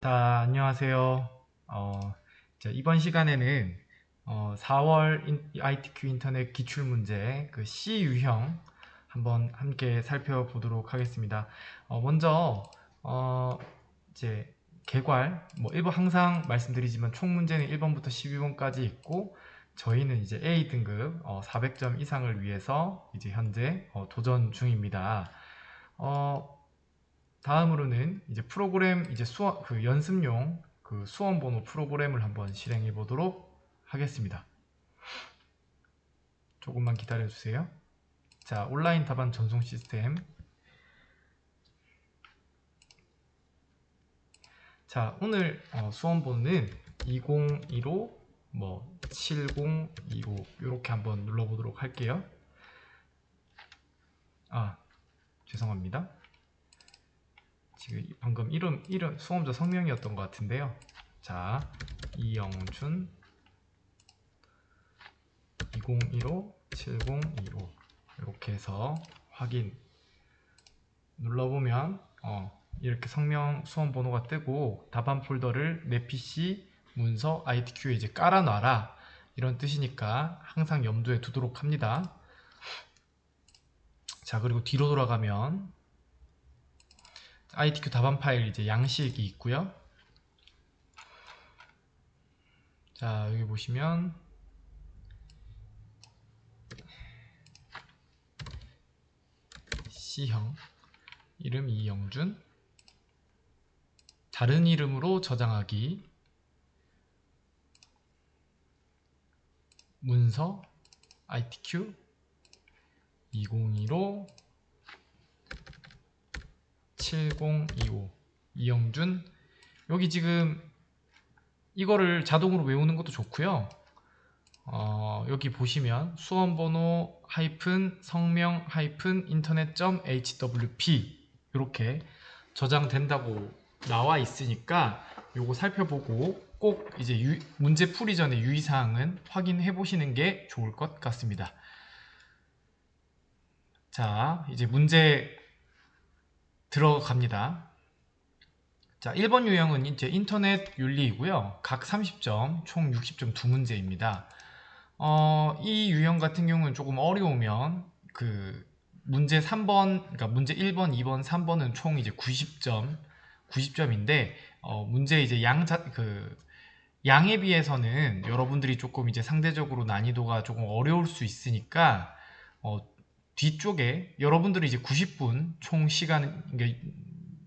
자, 안녕하세요. 이번 시간에는 4월 ITQ 인터넷 기출문제 그 C 유형 한번 함께 살펴보도록 하겠습니다. 먼저 이제 개괄 1번 항상 말씀드리지만 총 문제는 1번부터 12번까지 있고 저희는 이제 A 등급 400점 이상을 위해서 이제 현재 도전 중입니다. 다음으로는 이제 프로그램 이제 수업 그 연습용 그 수험 번호 프로그램을 한번 실행해 보도록 하겠습니다. 조금만 기다려 주세요. 자, 온라인 답안 전송 시스템. 자, 오늘 수험 번호는 2015 7025 이렇게 한번 눌러 보도록 할게요. 죄송합니다. 지금 방금 이름 수험자 성명이었던 것 같은데요. 자, 이영준 2015 7025 이렇게 해서 확인 눌러보면 이렇게 성명 수험 번호가 뜨고 답안 폴더를 내 PC 문서 ITQ에 이제 깔아놔라 이런 뜻이니까 항상 염두에 두도록 합니다. 자, 그리고 뒤로 돌아가면 ITQ 답안 파일 이제 양식이 있고요. 자, 여기 보시면 C형 이름 이영준 다른 이름으로 저장하기 문서 ITQ 2015 7025 이영준. 여기 지금 이거를 자동으로 외우는 것도 좋고요. 여기 보시면 수험번호 성명 internet.hwp 이렇게 저장된다고 나와 있으니까 요거 살펴보고 꼭 이제 문제 풀이 전에 유의사항은 확인해 보시는 게 좋을 것 같습니다. 자, 이제 문제 들어갑니다. 자, 1번 유형은 이제 인터넷 윤리이고요. 각 30점, 총 60점 두 문제입니다. 이 유형 같은 경우는 조금 어려우면 그 문제 3번, 그러니까 문제 1번, 2번, 3번은 총 이제 90점인데 문제 이제 양에 비해서는 여러분들이 조금 이제 상대적으로 난이도가 조금 어려울 수 있으니까 뒤쪽에 여러분들이 이제 90분 총 시간, 그러니까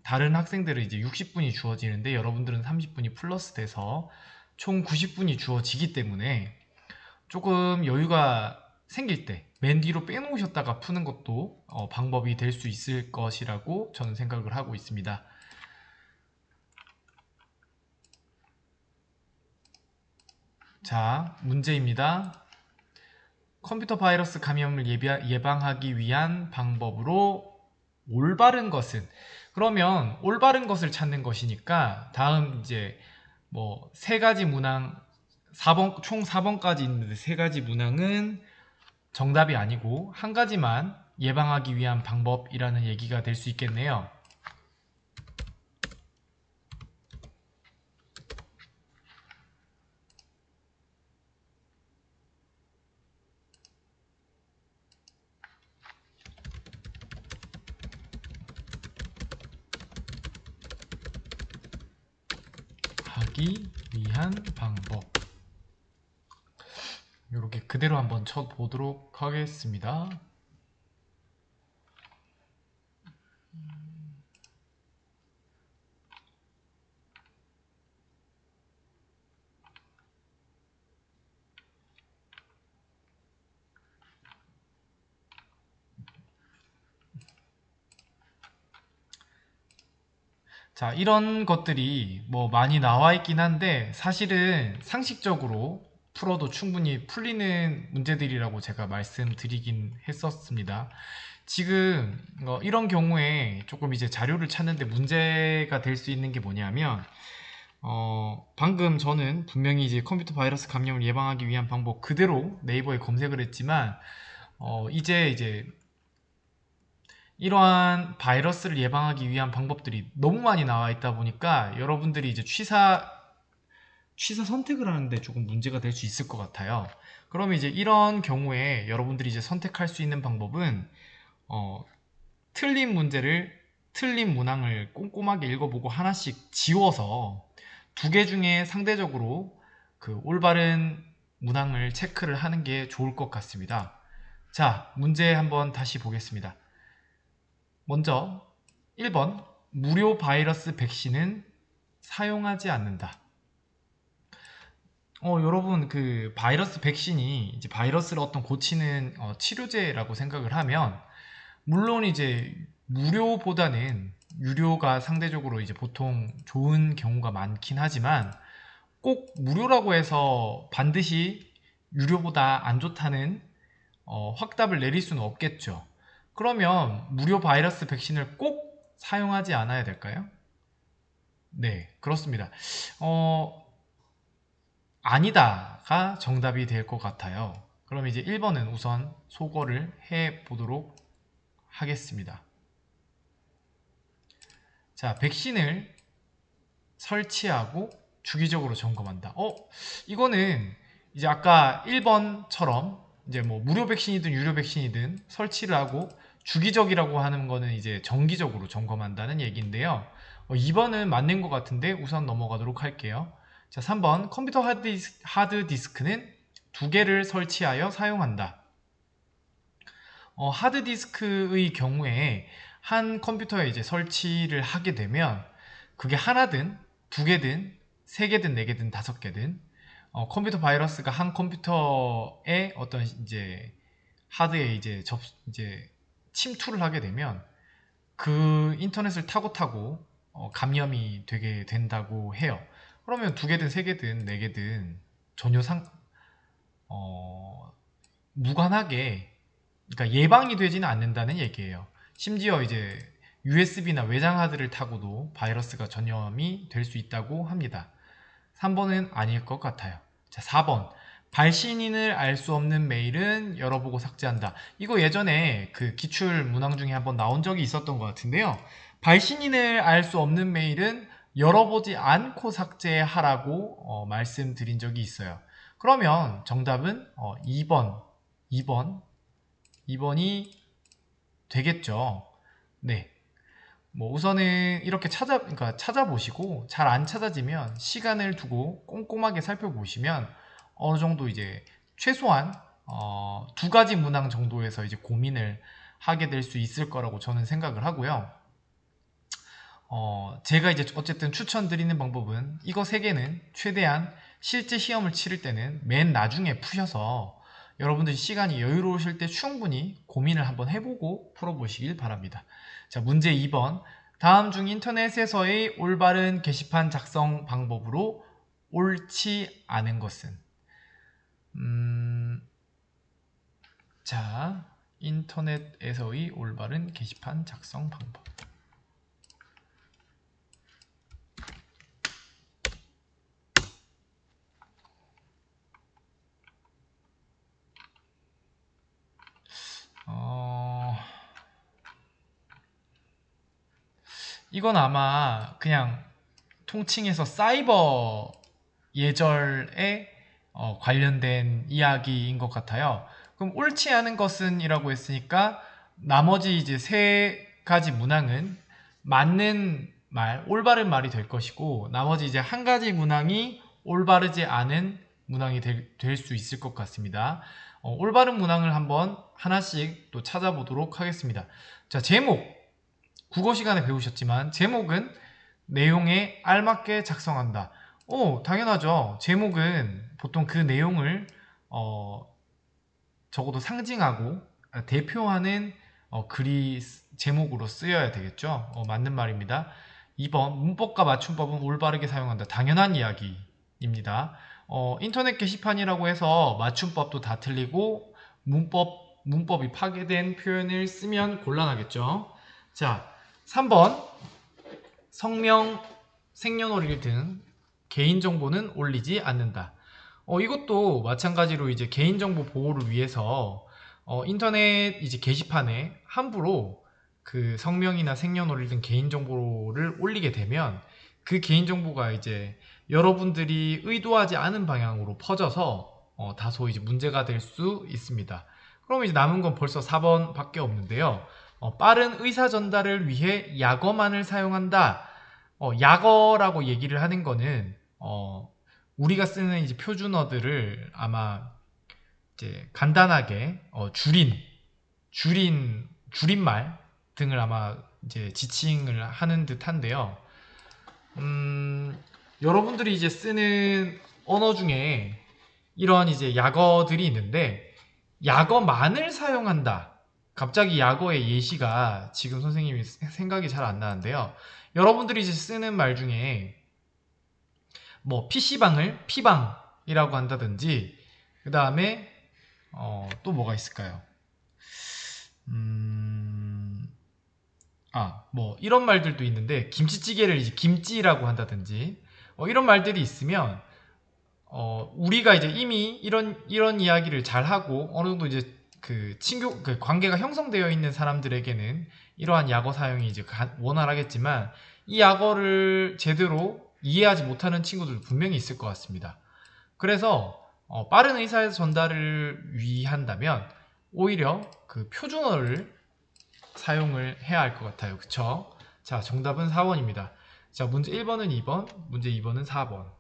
다른 학생들은 이제 60분이 주어지는데 여러분들은 30분이 플러스 돼서 총 90분이 주어지기 때문에 조금 여유가 생길 때 맨 뒤로 빼놓으셨다가 푸는 것도 방법이 될 수 있을 것이라고 저는 생각을 하고 있습니다. 자, 문제입니다. 컴퓨터 바이러스 감염을 예방하기 위한 방법으로 올바른 것은, 그러면 올바른 것을 찾는 것이니까 다음 이제 뭐 세 가지 문항 4번 총 4번까지 있는데 세 가지 문항은 정답이 아니고 한 가지만 예방하기 위한 방법이라는 얘기가 될 수 있겠네요. 하기 위한 방법. 이렇게 그대로 한번 쳐보도록 하겠습니다. 자, 이런 것들이 뭐 많이 나와 있긴 한데 사실은 상식적으로 풀어도 충분히 풀리는 문제들이라고 제가 말씀드리긴 했었습니다. 지금 이런 경우에 조금 이제 자료를 찾는데 문제가 될 수 있는 게 뭐냐면 방금 저는 분명히 이제 컴퓨터 바이러스 감염을 예방하기 위한 방법 그대로 네이버에 검색을 했지만 이제 이러한 바이러스를 예방하기 위한 방법들이 너무 많이 나와 있다 보니까 여러분들이 이제 취사 선택을 하는데 조금 문제가 될 수 있을 것 같아요. 그러면 이제 이런 경우에 여러분들이 이제 선택할 수 있는 방법은 어, 틀린 문제를 틀린 문항을 꼼꼼하게 읽어보고 하나씩 지워서 두 개 중에 상대적으로 그 올바른 문항을 체크를 하는 게 좋을 것 같습니다. 자, 문제 한번 다시 보겠습니다. 먼저 1번 무료 바이러스 백신은 사용하지 않는다. 여러분 그 바이러스 백신이 이제 바이러스를 어떤 고치는 치료제라고 생각을 하면 물론 이제 무료보다는 유료가 상대적으로 이제 보통 좋은 경우가 많긴 하지만 꼭 무료라고 해서 반드시 유료보다 안 좋다는 확답을 내릴 수는 없겠죠. 그러면 무료 바이러스 백신을 꼭 사용하지 않아야 될까요? 네, 그렇습니다. 아니다가 정답이 될 것 같아요. 그럼 이제 1번은 우선 소거를 해 보도록 하겠습니다. 자, 백신을 설치하고 주기적으로 점검한다. 이거는 이제 아까 1번처럼 이제 뭐 무료 백신이든 유료 백신이든 설치를 하고 주기적이라고 하는 거는 이제 정기적으로 점검한다는 얘기인데요. 2번은 맞는 것 같은데 우선 넘어가도록 할게요. 자, 3번 컴퓨터 하드디스크는 두 개를 설치하여 사용한다. 하드디스크의 경우에 한 컴퓨터에 이제 설치를 하게 되면 그게 하나든 두 개든 세 개든 네 개든 다섯 개든 컴퓨터 바이러스가 한 컴퓨터에 어떤 이제 하드에 이제 침투를 하게 되면 그 인터넷을 타고 감염이 되게 된다고 해요. 그러면 두 개든 세 개든 네 개든 전혀 무관하게 그러니까 예방이 되지는 않는다는 얘기예요. 심지어 이제 USB나 외장 하드를 타고도 바이러스가 전염이 될 수 있다고 합니다. 3번은 아닐 것 같아요. 자, 4번. 발신인을 알 수 없는 메일은 열어보고 삭제한다. 이거 예전에 그 기출 문항 중에 한번 나온 적이 있었던 것 같은데요. 발신인을 알 수 없는 메일은 열어보지 않고 삭제하라고 말씀드린 적이 있어요. 그러면 정답은 2번, 2번이 되겠죠. 네. 뭐 우선은 이렇게 그러니까 찾아보시고 잘 안 찾아지면 시간을 두고 꼼꼼하게 살펴보시면 어느 정도 이제 최소한 두 가지 문항 정도에서 이제 고민을 하게 될 수 있을 거라고 저는 생각을 하고요. 제가 이제 어쨌든 추천드리는 방법은 이거 세 개는 최대한 실제 시험을 치를 때는 맨 나중에 푸셔서 여러분들이 시간이 여유로우실 때 충분히 고민을 한번 해보고 풀어보시길 바랍니다. 자, 문제 2번. 다음 중 인터넷에서의 올바른 게시판 작성 방법으로 옳지 않은 것은? 자, 인터넷에서의 올바른 게시판 작성 방법. 이건 아마 그냥 통칭해서 사이버 예절에 관련된 이야기인 것 같아요. 그럼 옳지 않은 것은 이라고 했으니까 나머지 이제 세 가지 문항은 맞는 말, 올바른 말이 될 것이고 나머지 이제 한 가지 문항이 올바르지 않은 문항이 될 수 있을 것 같습니다. 올바른 문항을 한번 하나씩 또 찾아보도록 하겠습니다. 자, 제목. 국어 시간에 배우셨지만 제목은 내용에 알맞게 작성한다. 당연하죠. 제목은 보통 그 내용을 적어도 상징하고 대표하는 글이 제목으로 쓰여야 되겠죠. 맞는 말입니다. 2번 문법과 맞춤법은 올바르게 사용한다. 당연한 이야기입니다. 인터넷 게시판이라고 해서 맞춤법도 다 틀리고 문법이 파괴된 표현을 쓰면 곤란하겠죠. 자, 3번 성명, 생년월일 등 개인정보는 올리지 않는다. 이것도 마찬가지로 이제 개인정보 보호를 위해서 인터넷 이제 게시판에 함부로 그 성명이나 생년월일 등 개인정보를 올리게 되면 그 개인정보가 이제 여러분들이 의도하지 않은 방향으로 퍼져서 다소 이제 문제가 될 수 있습니다. 그럼 이제 남은 건 벌써 4번 밖에 없는데요. 빠른 의사 전달을 위해 약어만을 사용한다. 약어라고 얘기를 하는 거는 우리가 쓰는 이제 표준어들을 아마 이제 간단하게 줄임말 등을 아마 이제 지칭을 하는 듯한데요. 여러분들이 이제 쓰는 언어 중에 이런 이제 약어들이 있는데 약어만을 사용한다. 갑자기 약어의 예시가 지금 선생님이 생각이 잘 안 나는데요. 여러분들이 이제 쓰는 말 중에 뭐 PC방을 P방이라고 한다든지 그 다음에 또 뭐가 있을까요? 뭐 이런 말들도 있는데 김치찌개를 이제 김찌라고 한다든지 이런 말들이 있으면 우리가 이제 이미 이런 이야기를 잘 하고 어느 정도 이제 그 관계가 형성되어 있는 사람들에게는 이러한 약어 사용이 이제 원활하겠지만 이 약어를 제대로 이해하지 못하는 친구들도 분명히 있을 것 같습니다. 그래서 빠른 의사 전달을 위한다면 오히려 그 표준어를 사용을 해야 할 것 같아요. 그쵸? 자, 정답은 4번입니다. 자, 문제 1번은 2번, 문제 2번은 4번.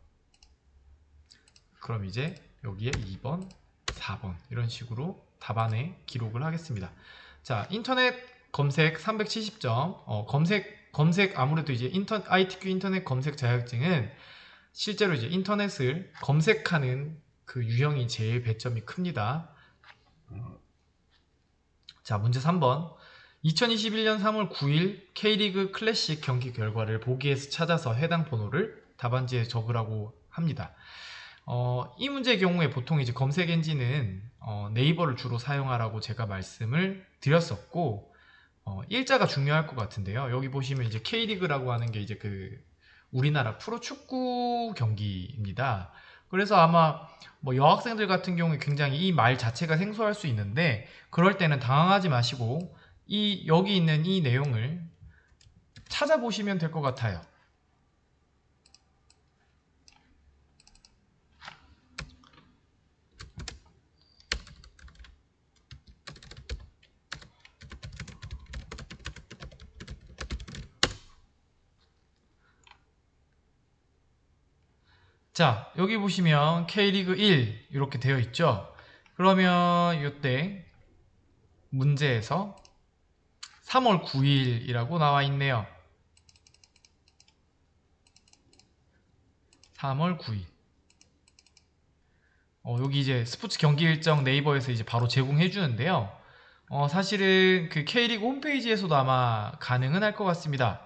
그럼 이제 여기에 2번, 4번 이런 식으로 답안에 기록을 하겠습니다. 자, 인터넷 검색 370점. 검색 아무래도 이제 ITQ 인터넷 검색 자격증은 실제로 이제 인터넷을 검색하는 그 유형이 제일 배점이 큽니다. 자, 문제 3번. 2021년 3월 9일 K리그 클래식 경기 결과를 보기에서 찾아서 해당 번호를 답안지에 적으라고 합니다. 이 문제의 경우에 보통 이제 검색 엔진은 네이버를 주로 사용하라고 제가 말씀을 드렸었고, 일자가 중요할 것 같은데요. 여기 보시면 이제 K리그라고 하는 게 이제 그 우리나라 프로축구 경기입니다. 그래서 아마 뭐 여학생들 같은 경우에 굉장히 이 말 자체가 생소할 수 있는데 그럴 때는 당황하지 마시고 여기 있는 이 내용을 찾아보시면 될 것 같아요. 자, 여기 보시면 K리그 1 이렇게 되어 있죠. 그러면 이때 문제에서 3월 9일이라고 나와 있네요. 3월 9일. 여기 이제 스포츠 경기 일정 네이버에서 이제 바로 제공해 주는데요. 사실은 그 K리그 홈페이지에서도 아마 가능은 할 것 같습니다.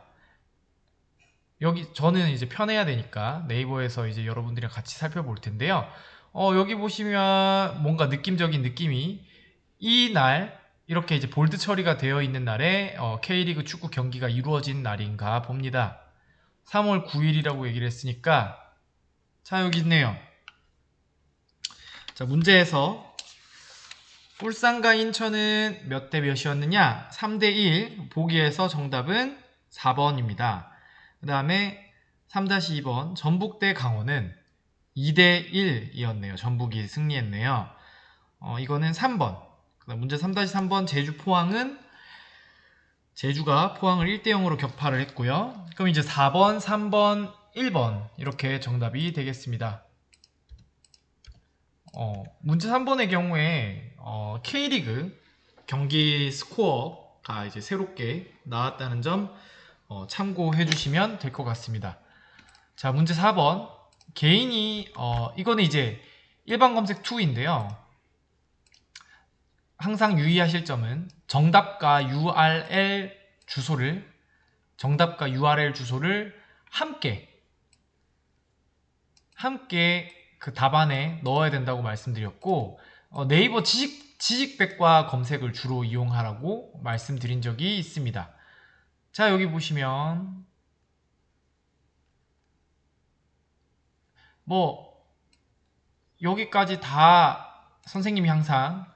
여기 저는 이제 편해야 되니까 네이버에서 이제 여러분들이랑 같이 살펴볼 텐데요. 여기 보시면 뭔가 느낌적인 느낌이 이 날 이렇게 이제 볼드 처리가 되어 있는 날에 K리그 축구 경기가 이루어진 날인가 봅니다. 3월 9일이라고 얘기를 했으니까 자 여기 있네요. 자 문제에서 울산과 인천은 몇 대 몇이었느냐? 3대 1. 보기에서 정답은 4번입니다. 그 다음에 3-2번 전북 대 강원은 2대 1이었네요. 전북이 승리했네요. 이거는 3번. 그다음 문제 3-3번 제주가 포항을 1대 0으로 격파를 했고요. 그럼 이제 4번, 3번, 1번 이렇게 정답이 되겠습니다. 문제 3번의 경우에 K리그 경기 스코어가 이제 새롭게 나왔다는 점 참고해 주시면 될 것 같습니다. 자, 문제 4번. 개인이 이거는 이제 일반 검색 2인데요. 항상 유의하실 점은 정답과 URL 주소를 함께 그 답안에 넣어야 된다고 말씀드렸고 네이버 지식백과 검색을 주로 이용하라고 말씀드린 적이 있습니다. 자 여기 보시면 뭐 여기까지 다 선생님이 항상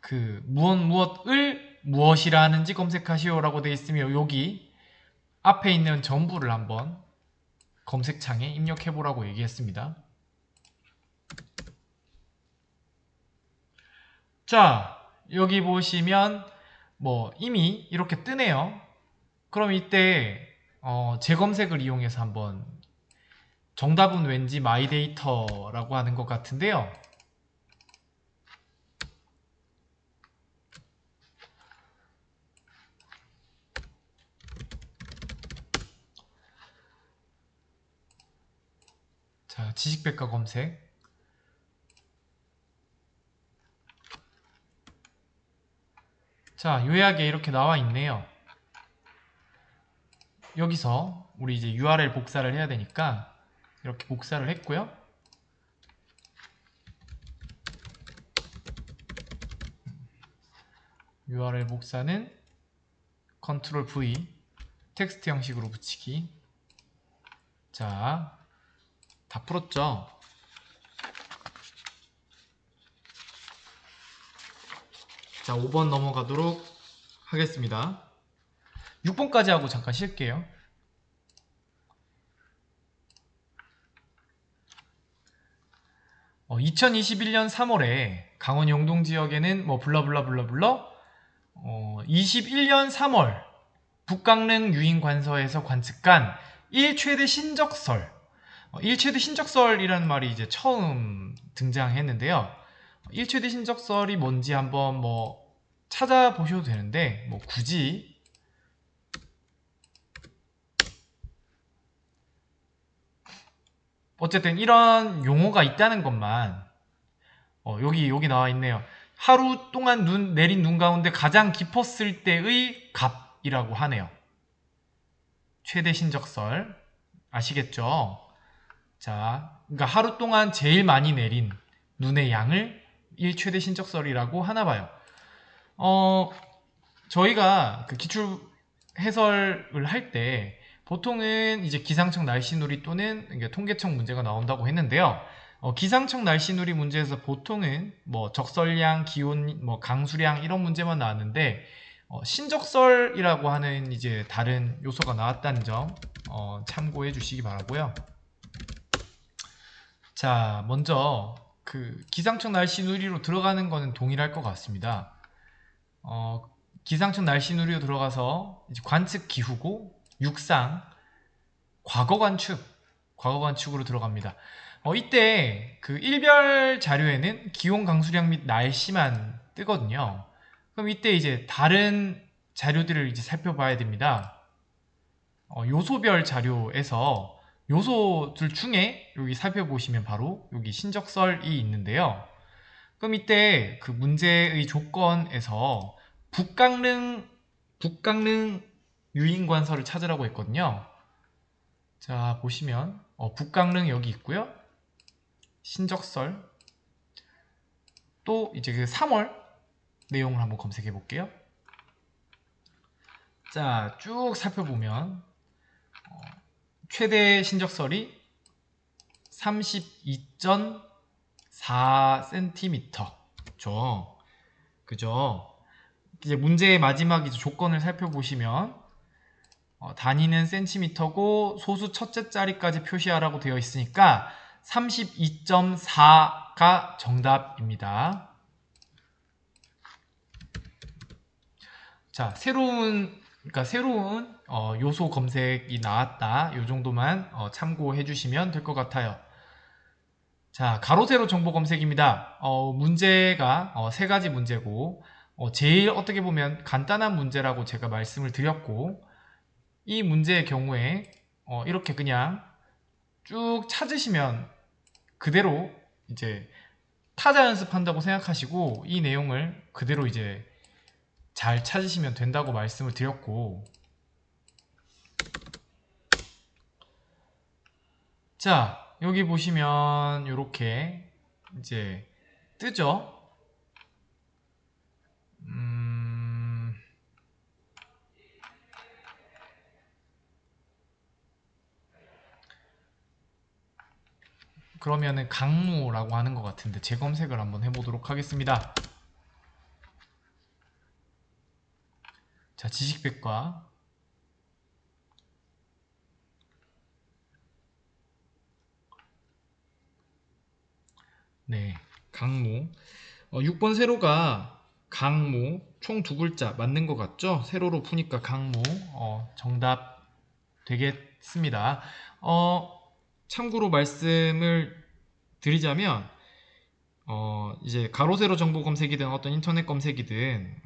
그 무엇을 무엇이라는지 검색하시오라고 되어 있으며 여기 앞에 있는 전부를 한번 검색창에 입력해 보라고 얘기했습니다. 자, 여기 보시면 뭐 이미 이렇게 뜨네요. 그럼 이때 재검색을 이용해서 한번 정답은 왠지 마이데이터라고 하는 것 같은데요. 자, 지식백과 검색. 자, 요약에 이렇게 나와 있네요. 여기서 우리 이제 URL 복사를 해야 되니까 이렇게 복사를 했고요. URL 복사는 Ctrl V 텍스트 형식으로 붙이기. 자, 다 풀었죠? 자, 5번 넘어가도록 하겠습니다. 6번까지 하고 잠깐 쉴게요. 어, 2021년 3월에 강원 영동 지역에는 뭐 블러블러블러블러 21년 3월 북강릉 유인관서에서 관측한 1최대 신적설 1최대 신적설이라는 말이 이제 처음 등장했는데요. 1최대 신적설이 뭔지 한번 뭐 찾아보셔도 되는데 뭐 굳이 어쨌든 이런 용어가 있다는 것만 여기 나와 있네요. 하루 동안 내린 눈 가운데 가장 깊었을 때의 값이라고 하네요. 최대 신적설 아시겠죠? 자, 그러니까 하루 동안 제일 많이 내린 눈의 양을 1최대 신적설이라고 하나 봐요. 저희가 그 기출 해설을 할 때 보통은 이제 기상청 날씨누리 또는 통계청 문제가 나온다고 했는데요. 기상청 날씨누리 문제에서 보통은 뭐 적설량, 기온, 뭐 강수량 이런 문제만 나왔는데 신적설이라고 하는 이제 다른 요소가 나왔다는 점 참고해 주시기 바라고요. 자, 먼저 그 기상청 날씨누리로 들어가는 거는 동일할 것 같습니다. 기상청 날씨누리로 들어가서 이제 관측 기후고 육상 과거 관측으로 들어갑니다. 이때 그 일별 자료에는 기온 강수량 및 날씨만 뜨거든요. 그럼 이때 이제 다른 자료들을 이제 살펴봐야 됩니다. 요소별 자료에서 요소들 중에 여기 살펴보시면 바로 여기 신적설이 있는데요. 그럼 이때 그 문제의 조건에서 북강릉 유인관서를 찾으라고 했거든요. 자, 보시면 북강릉 여기 있고요. 신적설 또 이제 그 3월 내용을 한번 검색해 볼게요. 자, 쭉 살펴보면 최대 신적설이 32.4cm죠. 그죠? 이제 문제의 마지막 이제 조건을 살펴보시면 단위는 센티미터고 소수 첫째 자리까지 표시하라고 되어 있으니까 32.4가 정답입니다. 자, 새로운 요소 검색이 나왔다. 이 정도만 참고해 주시면 될 것 같아요. 자, 가로 세로 정보 검색입니다. 문제가 세 가지 문제고 제일 어떻게 보면 간단한 문제라고 제가 말씀을 드렸고 이 문제의 경우에 이렇게 그냥 쭉 찾으시면 그대로 이제 타자 연습한다고 생각하시고 이 내용을 그대로 이제 잘 찾으시면 된다고 말씀을 드렸고, 자, 여기 보시면 이렇게 이제 뜨죠? 그러면은 강무라고 하는 것 같은데 재검색을 한번 해보도록 하겠습니다. 자, 지식백과. 네, 강모. 6번 세로가 강모, 총 두 글자 맞는 것 같죠? 세로로 푸니까 강모. 정답 되겠습니다. 참고로 말씀을 드리자면, 이제 가로 세로 정보 검색이든 어떤 인터넷 검색이든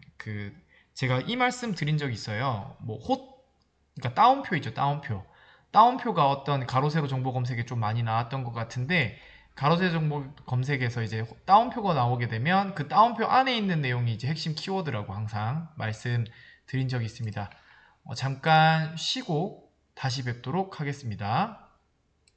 제가 이 말씀 드린 적이 있어요. 그러니까 따옴표 있죠, 따옴표. 따옴표가 어떤 가로 세로 정보 검색에 좀 많이 나왔던 것 같은데, 가로 세로 정보 검색에서 이제 따옴표가 나오게 되면 그 따옴표 안에 있는 내용이 이제 핵심 키워드라고 항상 말씀드린 적이 있습니다. 잠깐 쉬고 다시 뵙도록 하겠습니다.